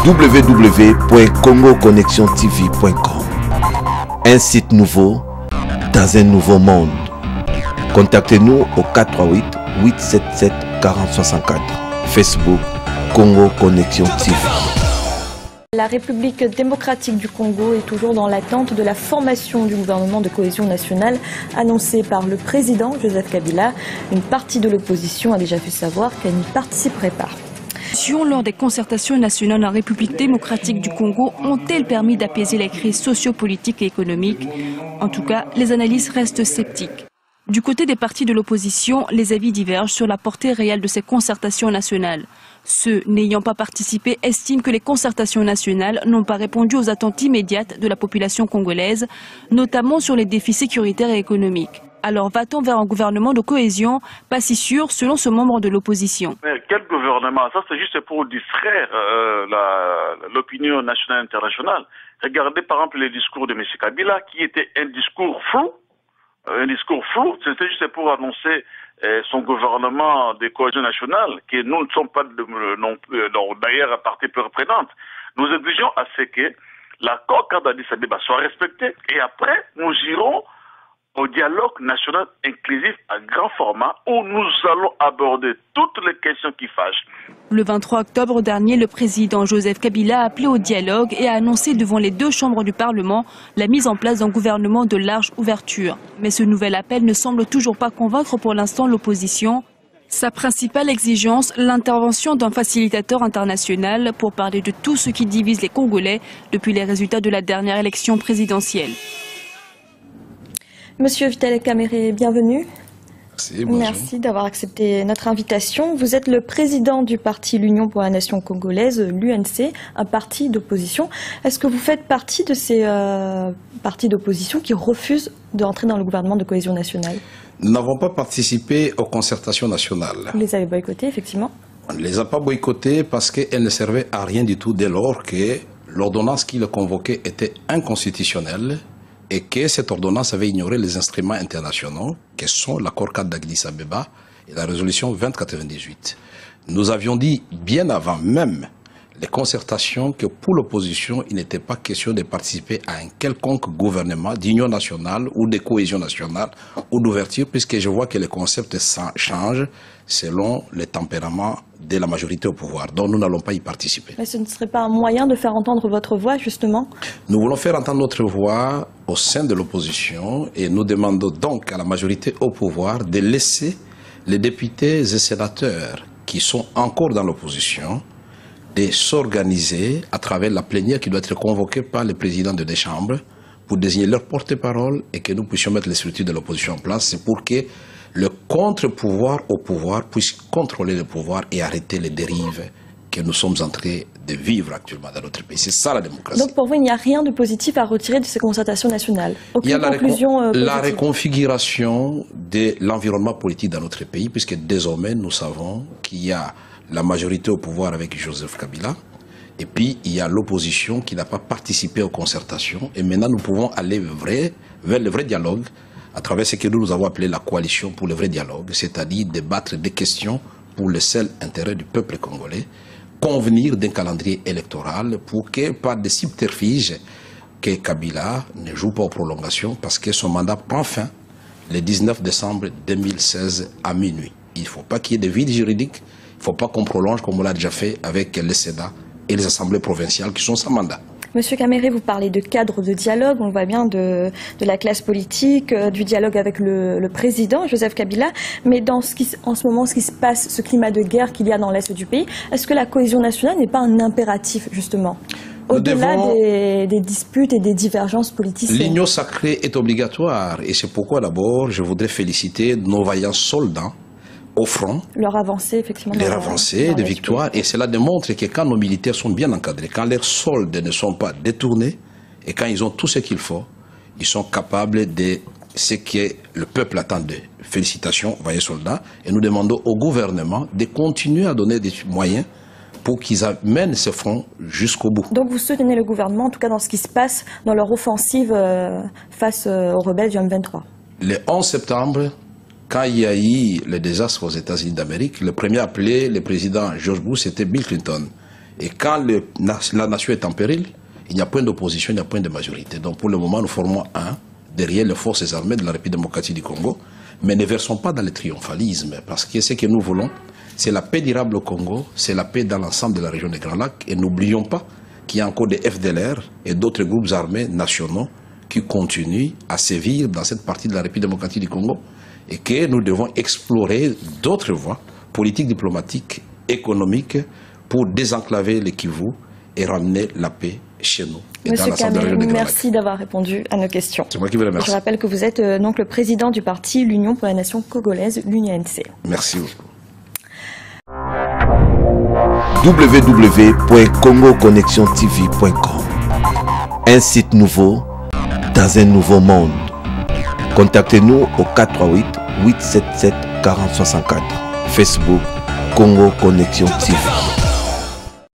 www.congoconnexiontv.com. Un site nouveau dans un nouveau monde. Contactez-nous au 438 877 4064. Facebook Congo Connexion TV. La République démocratique du Congo est toujours dans l'attente de la formation du gouvernement de cohésion nationale annoncé par le président Joseph Kabila. Une partie de l'opposition a déjà fait savoir qu'elle n'y participerait pas. Lors des concertations nationales en République démocratique du Congo, ont-elles permis d'apaiser les crises sociopolitiques et économiques? En tout cas, les analyses restent sceptiques. Du côté des partis de l'opposition, les avis divergent sur la portée réelle de ces concertations nationales. Ceux n'ayant pas participé estiment que les concertations nationales n'ont pas répondu aux attentes immédiates de la population congolaise, notamment sur les défis sécuritaires et économiques. Alors va-t-on vers un gouvernement de cohésion? Pas si sûr selon ce membre de l'opposition. Quel gouvernement? Ça c'est juste pour distraire l'opinion nationale et internationale. Regardez par exemple les discours de M. Kabila qui était un discours flou. C'était juste pour annoncer son gouvernement de cohésion nationale, que nous ne sommes pas d'ailleurs à partie prenante. Nous exigeons à ce que l'accord cadre d'Addis Abeba soit respecté et après nous irons au dialogue national inclusif à grand format où nous allons aborder toutes les questions qui fâchent. Le 23 octobre dernier, le président Joseph Kabila a appelé au dialogue et a annoncé devant les deux chambres du Parlement la mise en place d'un gouvernement de large ouverture. Mais ce nouvel appel ne semble toujours pas convaincre pour l'instant l'opposition. Sa principale exigence, l'intervention d'un facilitateur international pour parler de tout ce qui divise les Congolais depuis les résultats de la dernière élection présidentielle. Monsieur Vital Kamerhe, bienvenue. Merci, merci d'avoir accepté notre invitation. Vous êtes le président du parti L'Union pour la Nation Congolaise, l'UNC, un parti d'opposition. Est-ce que vous faites partie de ces partis d'opposition qui refusent d'entrer dans le gouvernement de cohésion nationale? Nous n'avons pas participé aux concertations nationales. Vous les avez boycottées, effectivement? On ne les a pas boycottées parce qu'elles ne servaient à rien du tout dès lors que l'ordonnance qui le convoquait était inconstitutionnelle et que cette ordonnance avait ignoré les instruments internationaux, que sont l'accord cadre d'Addis Abeba et la résolution 2098. Nous avions dit bien avant même les concertations que pour l'opposition, il n'était pas question de participer à un quelconque gouvernement d'union nationale ou de cohésion nationale ou d'ouverture, puisque je vois que les concepts changent selon le tempérament de la majorité au pouvoir. Donc nous n'allons pas y participer. Mais ce ne serait pas un moyen de faire entendre votre voix, justement? Nous voulons faire entendre notre voix au sein de l'opposition et nous demandons donc à la majorité au pouvoir de laisser les députés et sénateurs qui sont encore dans l'opposition de s'organiser à travers la plénière qui doit être convoquée par le président de des chambres pour désigner leur porte-parole et que nous puissions mettre les structures de l'opposition en place. C'est pour que le contre-pouvoir au pouvoir puisse contrôler le pouvoir et arrêter les dérives que nous sommes en train de vivre actuellement dans notre pays. C'est ça la démocratie. Donc pour vous, il n'y a rien de positif à retirer de ces concertations nationales? Il y a la reconfiguration de l'environnement politique dans notre pays, puisque désormais nous savons qu'il y a la majorité au pouvoir avec Joseph Kabila, et puis il y a l'opposition qui n'a pas participé aux concertations, et maintenant nous pouvons aller vers le vrai dialogue à travers ce que nous avons appelé la coalition pour le vrai dialogue, c'est-à-dire débattre des questions pour le seul intérêt du peuple congolais, convenir d'un calendrier électoral pour que, par des subterfuges, que Kabila ne joue pas aux prolongations parce que son mandat prend fin le 19 décembre 2016 à minuit. Il ne faut pas qu'il y ait de vide juridique. Il ne faut pas qu'on prolonge comme on l'a déjà fait avec le Sénat et les assemblées provinciales qui sont sans mandat. Monsieur Kamerhe, vous parlez de cadre de dialogue, on voit bien de la classe politique, du dialogue avec le président Joseph Kabila, mais en ce moment, ce qui se passe, ce climat de guerre qu'il y a dans l'Est du pays, est-ce que la cohésion nationale n'est pas un impératif, justement, au-delà des disputes et des divergences politiques? L'union sacrée est obligatoire et c'est pourquoi d'abord je voudrais féliciter nos vaillants soldats au front, leur avancée, effectivement, leur avancée, des victoires, et cela démontre que quand nos militaires sont bien encadrés, quand leurs soldes ne sont pas détournés, et quand ils ont tout ce qu'il faut, ils sont capables de ce que le peuple attend d'eux. Félicitations, vaillants soldats, et nous demandons au gouvernement de continuer à donner des moyens pour qu'ils amènent ce front jusqu'au bout. Donc vous soutenez le gouvernement, en tout cas dans ce qui se passe dans leur offensive face aux rebelles du M23? Le 11 septembre, quand il y a eu le désastre aux États-Unis d'Amérique, le premier appelé, le président George Bush, c'était Bill Clinton. Et quand la nation est en péril, il n'y a point d'opposition, il n'y a point de majorité. Donc pour le moment, nous formons derrière les forces armées de la République démocratique du Congo, mais ne versons pas dans le triomphalisme, parce que ce que nous voulons, c'est la paix durable au Congo, c'est la paix dans l'ensemble de la région des Grands Lacs, et n'oublions pas qu'il y a encore des FDLR et d'autres groupes armés nationaux qui continuent à sévir dans cette partie de la République démocratique du Congo, et que nous devons explorer d'autres voies politiques, diplomatiques, économiques, pour désenclaver le Kivu et ramener la paix chez nous. Monsieur Kamel, merci d'avoir répondu à nos questions. C'est moi qui vous remercie. Je rappelle que vous êtes donc le président du parti l'Union pour la Nation congolaise, l'UNC. Merci beaucoup. www.congoconnexiontv.com. Un site nouveau dans un nouveau monde. Contactez-nous au 438 877 4064. Facebook Congo Connexion TV.